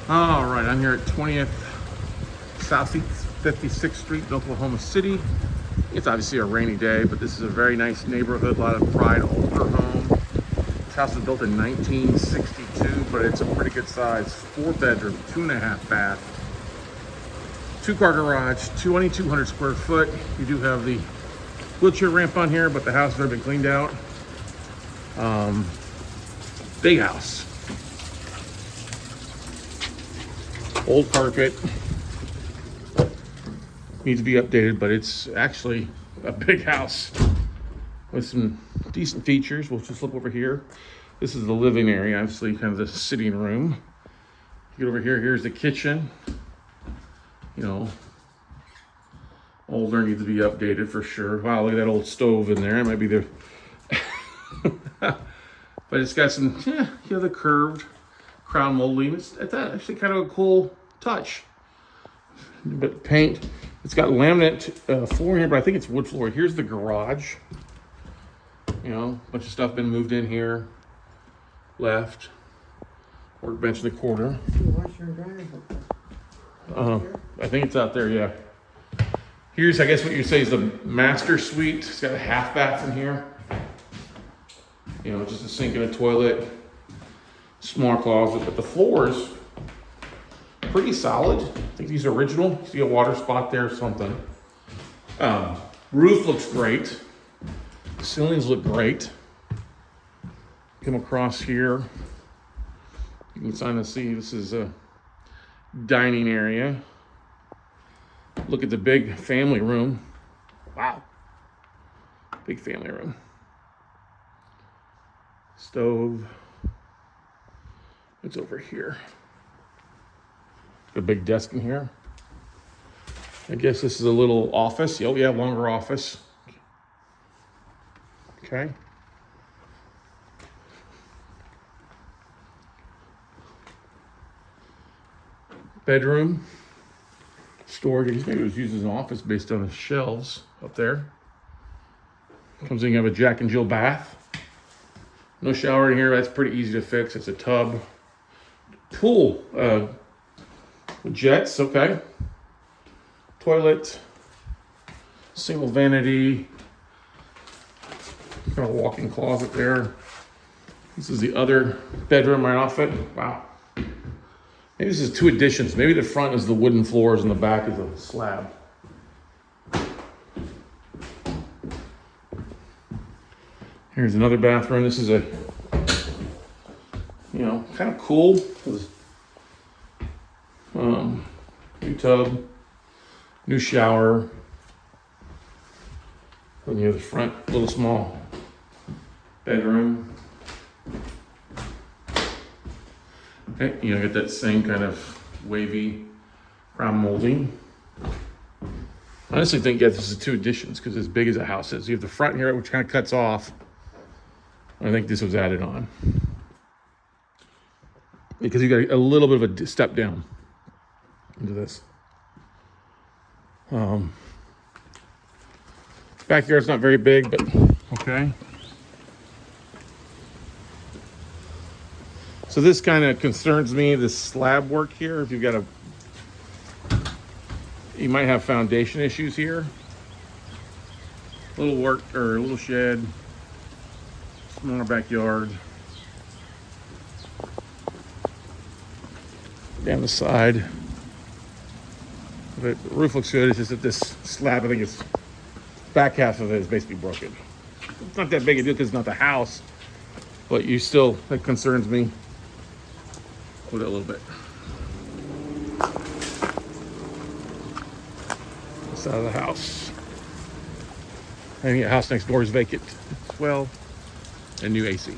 All right, I'm here at 20th Southeast 56th Street in Oklahoma City. It's obviously a rainy day, but this is a very nice neighborhood, a lot of pride older home. This house was built in 1962, but it's a pretty good size. 4-bedroom, 2.5 bath, 2-car garage, 2,200 square foot. You do have the wheelchair ramp on here, but the house has already been cleaned out. Big house. Old carpet. Needs to be updated, but it's actually a big house with some decent features. We'll just look over here. This is the living area, obviously kind of the sitting room. Get over here, here's the kitchen. You know, older, needs to be updated for sure. Wow, look at that old stove in there. It might be the but it's got some, the curved crown molding. It's actually kind of a cool touch. But paint, it's got laminate floor here, but I think it's wood floor. Here's the garage. You know, a bunch of stuff been moved in here. Left. Workbench in the corner. Washer and dryer. I think it's out there, yeah. Here's, I guess what you say is the master suite. It's got a half bath in here. You know, just a sink and a toilet. Small closet, but the floors pretty solid. I think these are original. See a water spot there or something. Roof looks great. Ceilings look great. Come across here. You can kind of see this is a dining area. Look at the big family room. Wow. Big family room. Stove. It's over here. A big desk in here. I guess this is a little office. Oh yeah, longer office. Okay. Bedroom. Storage. Maybe it was used as an office based on the shelves up there. Comes in, you have a Jack and Jill bath. No shower in here. That's pretty easy to fix. It's a tub. Pool. Jets, okay. Toilet. Single vanity. Got a walk-in closet there. This is the other bedroom right off it. Wow. Maybe this is 2 additions. Maybe the front is the wooden floors and the back is a slab. Here's another bathroom. This is a, kind of cool. New tub, new shower. Then you have the front, little small bedroom. Okay, get that same kind of wavy crown molding. I honestly think, this is 2 additions because as big as the house is. You have the front here, which kind of cuts off. I think this was added on. Because you got a little bit of a step down into this. Backyard's not very big, but okay. So this kind of concerns me, this slab work here. If you've got you might have foundation issues here. Little work or a little shed, smaller backyard. Down the side. The roof looks good. It's just that this slab, I think it's back half of it is basically broken. It's not that big a deal because it's not the house, but that concerns me. Put it a little bit. This side of the house. I think the house next door is vacant as well, and new AC.